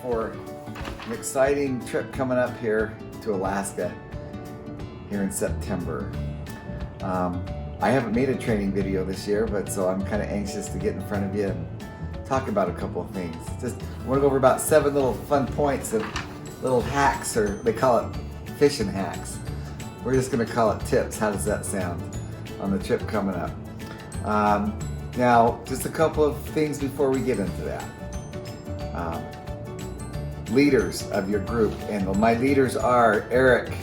for an exciting trip coming up here to Alaska here in September. I haven't made a training video this year, but so I'm kind of anxious to get in front of you and talk about a couple of things. Just I want to go over about 7 little fun points of little hacks, or they call it fishing hacks. We're just going to call it tips. How does that sound on the trip coming up? Now, just a couple of things before we get into that. Leaders of your group, and my leaders are Eric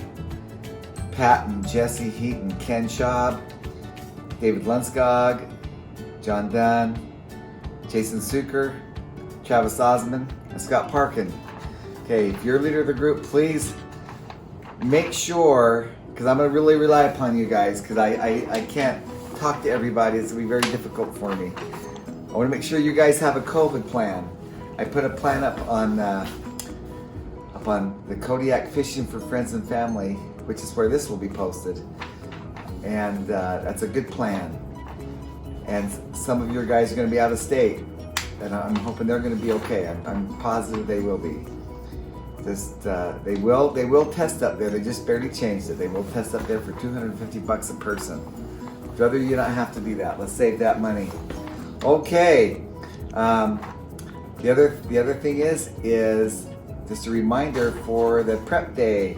Patton, Jesse Heaton, Ken Schaub, David Lunskog, John Dunn, Jason Suker, Travis Osmond, and Scott Parkin. Okay, if you're a leader of the group, please make sure, because I'm going to really rely upon you guys, because I can't talk to everybody. It's going to be very difficult for me. I want to make sure you guys have a COVID plan. I put a plan up on the Kodiak Fishing for Friends and Family, which is where this will be posted. And that's a good plan. And some of your guys are going to be out of state, and I'm hoping they're going to be okay. I'm positive they will be. Just they will test up there. They just barely changed it. They will test up there for $250 a person. I'd rather you not have to do that. Let's save that money. Okay. The other thing is just a reminder for the prep day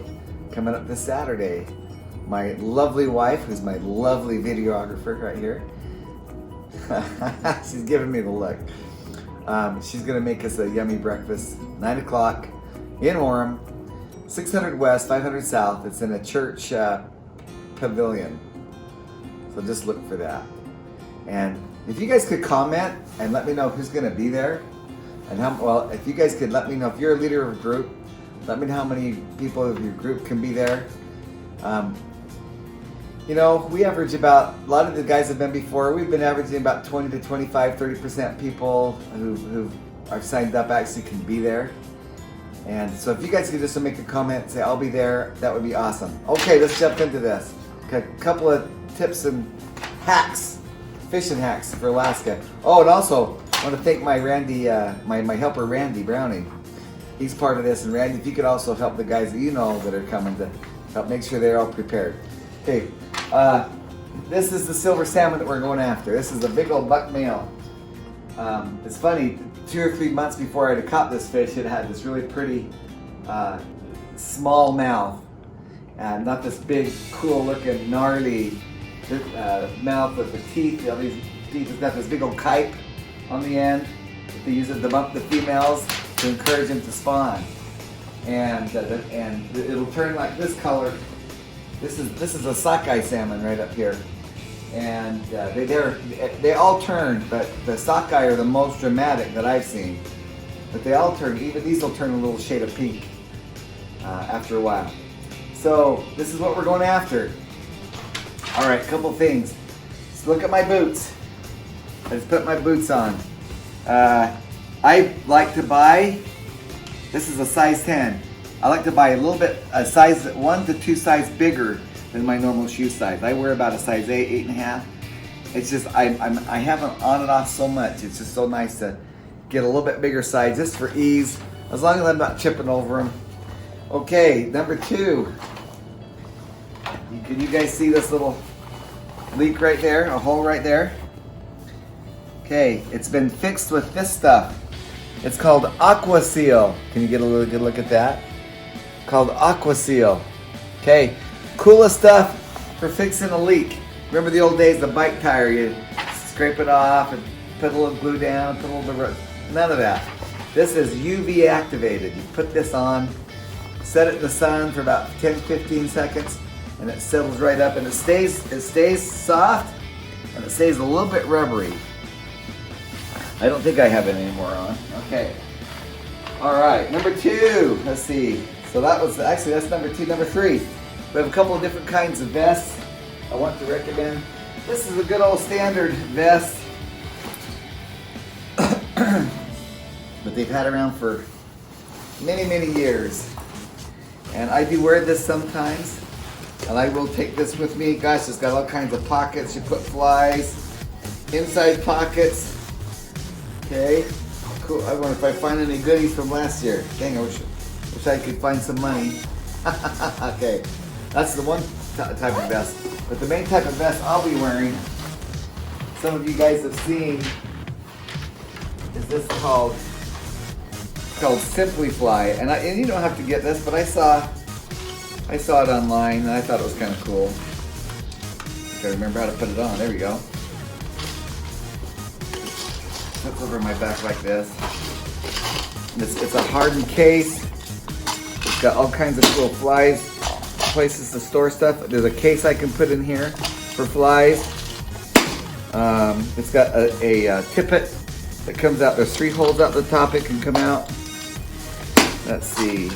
coming up this Saturday. My lovely wife, who's my lovely videographer right here, she's giving me the look. She's gonna make us a yummy breakfast, 9 o'clock in Orem, 600 West, 500 South. It's in a church pavilion. So just look for that. And if you guys could comment and let me know who's gonna be there, and if you guys could let me know if you're a leader of a group, let me know how many people of your group can be there. You know, we average about, a lot of the guys have been before, we've been averaging about 20 to 25, 30% people who are signed up actually can be there. And so if you guys could just make a comment and say, I'll be there, that would be awesome. Okay, let's jump into this. Okay, a couple of tips and hacks, fishing hacks for Alaska. Oh, and also, I want to thank my Randy, my helper Randy Browning. He's part of this, and Randy, if you could also help the guys that you know that are coming to help make sure they're all prepared. Okay, this is the silver salmon that we're going after. This is a big old buck male. It's funny, 2 or 3 months before I had caught this fish, it had this really pretty small mouth. Not this big, cool looking, gnarly mouth with the teeth. All these teeth, it's got this big old kite on the end. They use it to bump the females to encourage them to spawn. And it'll turn like this color. This is a sockeye salmon right up here. And they all turn, but the sockeye are the most dramatic that I've seen. But they all turn, even these will turn a little shade of pink after a while. So this is what we're going after. All right, couple things. Let's look at my boots. I just put my boots on. I like to buy, this is a size 10. I like to buy a little bit, a size 1 to 2 size bigger than my normal shoe size. I wear about a size 8, 8.5. It's just, I have them on and off so much. It's just so nice to get a little bit bigger size just for ease, as long as I'm not tripping over them. Okay, number 2. Can you guys see this little leak right there, a hole right there? Okay, it's been fixed with this stuff. It's called Aqua Seal. Can you get a little good look at that? Called Aqua Seal. Okay, coolest stuff for fixing a leak. Remember the old days, the bike tire, you scrape it off and put a little glue down, put a little bit of, none of that. This is UV activated. You put this on, set it in the sun for about 10-15 seconds, and it settles right up, and it stays soft, and it stays a little bit rubbery. I don't think I have it anymore on. Okay. All right, number 2. Let's see. So that was, actually that's number 2. Number 3, we have a couple of different kinds of vests I want to recommend. This is a good old standard vest, but they've had around for many, many years. And I do wear this sometimes, and I will take this with me. Gosh, it's got all kinds of pockets. You put flies, inside pockets. Okay, cool. I wonder if I find any goodies from last year. Dang, I wish I could find some money. Okay, that's the one type of vest. But the main type of vest I'll be wearing, some of you guys have seen, is this called Simply Fly. And you don't have to get this, but I saw it online and I thought it was kind of cool. I gotta remember how to put it on. There we go. Slips over my back like this. And it's a hardened case. It's got all kinds of cool flies, places to store stuff. There's a case I can put in here for flies. It's got a tippet that comes out. There's 3 holes out the top it can come out. Let's see.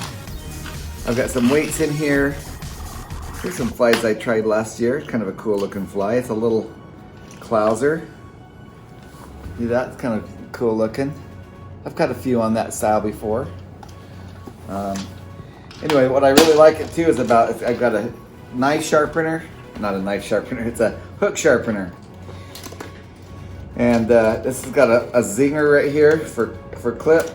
I've got some weights in here. Here's some flies I tried last year. Kind of a cool looking fly. It's a little clouser. See that? It's kind of cool looking. I've got a few on that style before. Anyway, what I really like it too is I've got a knife sharpener. Not a knife sharpener, it's a hook sharpener. And this has got a zinger right here for clip.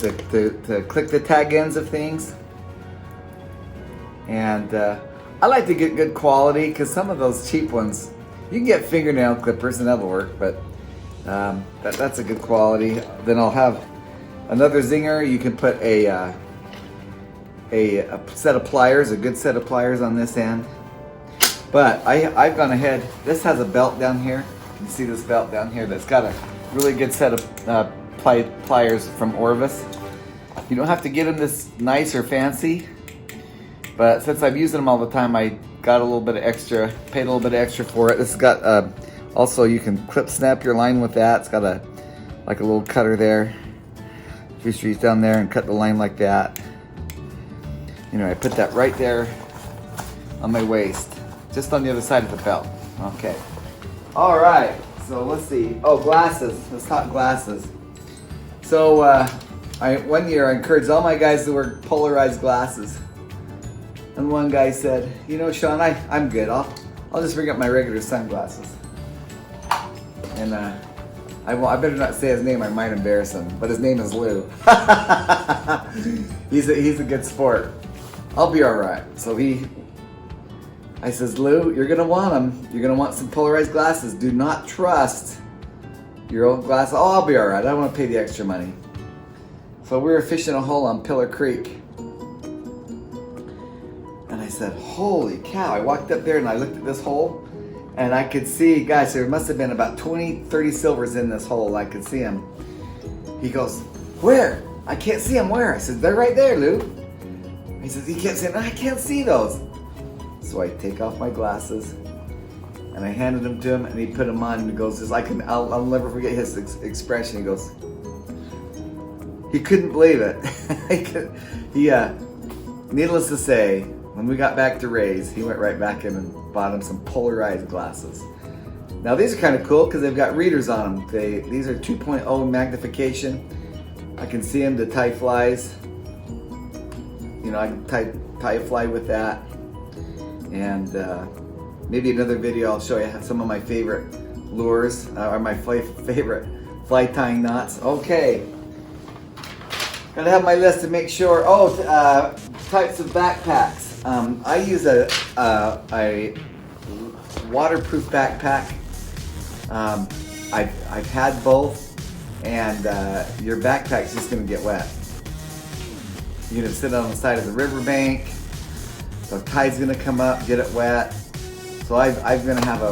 To click the tag ends of things. And I like to get good quality because some of those cheap ones, you can get fingernail clippers and that'll work, but that's a good quality. Then I'll have another zinger. You can put a set of pliers, a good set of pliers on this end. But I've gone ahead, this has a belt down here. You can see this belt down here that's got a really good set of pliers from Orvis. You don't have to get them this nice or fancy, but since I've used them all the time, I got a little bit of extra, paid a little bit extra for it. This has got also you can clip snap your line with that. It's got like a little cutter there. Just reach down there and cut the line like that. You know, I put that right there on my waist, just on the other side of the belt. Okay. All right. So let's see. Oh, glasses. Let's talk glasses. So one year I encouraged all my guys to wear polarized glasses, and one guy said, "You know, Sean, I'm good. I'll just bring up my regular sunglasses." And I better not say his name. I might embarrass him. But his name is Lou. He's a good sport. I'll be all right. So I says, "Lou, you're gonna want them. You're gonna want some polarized glasses. Do not trust your old glasses." "Oh, I'll be all right. I don't want to pay the extra money." So we were fishing a hole on Pillar Creek. And I said, "Holy cow." I walked up there and I looked at this hole and I could see, guys, there must have been about 20, 30 silvers in this hole. I could see them. He goes, "Where?" "I can't see them." "Where?" I said, "They're right there, Lou." He says, "You can't see them." "I can't see those." So I take off my glasses and I handed them to him and he put them on and he goes, I'll never forget his expression. He goes, he couldn't believe it. Needless to say, when we got back to Ray's, he went right back in and bought him some polarized glasses. Now these are kind of cool because they've got readers on them. These are 2.0 magnification. I can see them to tie flies. You know, I can tie a fly with that. And maybe another video I'll show you some of my favorite lures, or my favorite fly tying knots. Okay. Gotta have my list to make sure. Oh, types of backpacks. I use a waterproof backpack. I've had both, and your backpack's just gonna get wet. You're gonna sit on the side of the riverbank. The tide's gonna come up, get it wet. So I'm gonna have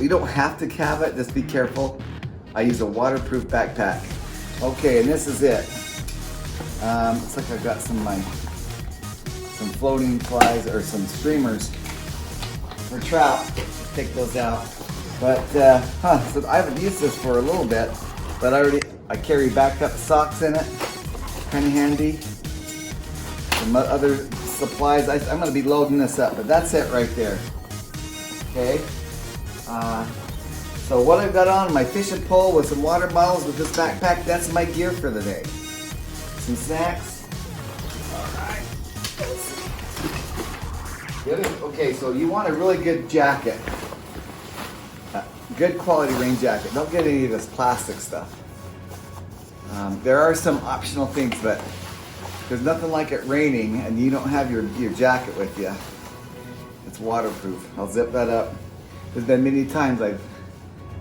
you don't have to have it, just be careful. I use a waterproof backpack. Okay, and this is it. Looks like I've got some floating flies or some streamers for trout. Take those out. But so I haven't used this for a little bit, but I carry backed up socks in it. Kind of handy. Some other supplies. I'm going to be loading this up, but that's it right there. Okay. So what I've got on, my fishing pole with some water bottles with this backpack, that's my gear for the day. Some snacks. Alright. Okay, so you want a really good jacket. Good quality rain jacket. Don't get any of this plastic stuff. There are some optional things, but there's nothing like it raining and you don't have your jacket with you. It's waterproof. I'll zip that up. There's been many times I've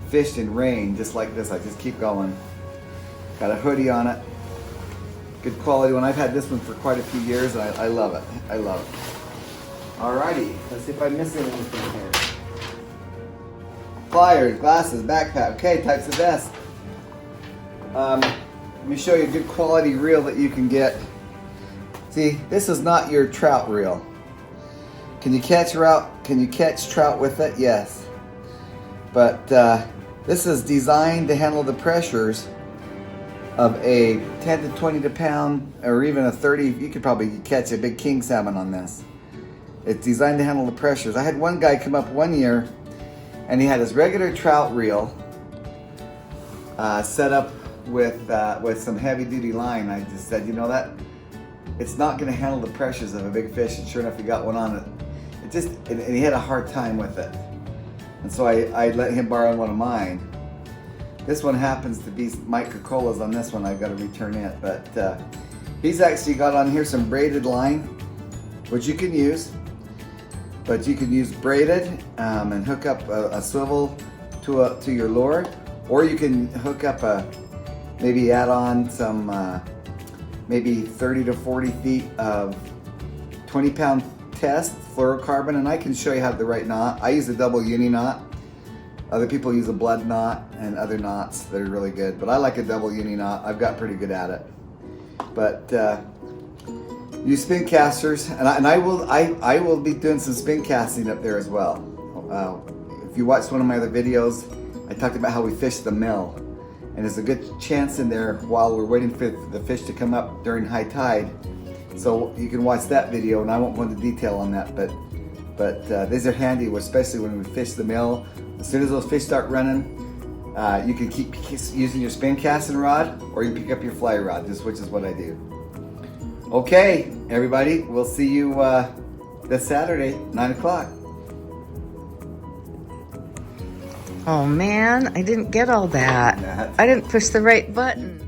fished in rain just like this. I just keep going. Got a hoodie on it. Good quality one. I've had this one for quite a few years and I love it. I love it. Alrighty, let's see if I'm missing anything here. Pliers, glasses, backpack. Okay, types of vest. Let me show you a good quality reel that you can get. See, this is not your trout reel. Can you catch trout with it? Yes. But this is designed to handle the pressures of a 10 to 20 pound or even a 30. You could probably catch a big king salmon on this. It's designed to handle the pressures. I had one guy come up one year and he had his regular trout reel set up with some heavy duty line. I just said, you know that it's not going to handle the pressures of a big fish, and sure enough, he got one on it. And he had a hard time with it, and so I let him borrow one of mine. This one happens to be Mike Cocola's on this one. I've got to return it, but he's actually got on here some braided line, which you can use. But you can use braided and hook up a swivel to your lure, or you can hook up maybe add on some maybe 30 to 40 feet of 20-pound test fluorocarbon, and I can show you how the right knot. I use a double uni knot. Other people use a blood knot and other knots that are really good, but I like a double uni knot. I've got pretty good at it. But use spin casters, and I will be doing some spin casting up there as well. If you watched one of my other videos, I talked about how we fish the mill. And there's a good chance in there while we're waiting for the fish to come up during high tide. So you can watch that video, and I won't go into detail on that, but these are handy, especially when we fish the mill. As soon as those fish start running, you can keep using your spin casting rod, or you pick up your fly rod, which is what I do. Okay, everybody, we'll see you this Saturday, 9 o'clock. Oh man, I didn't get all that. I didn't push the right button.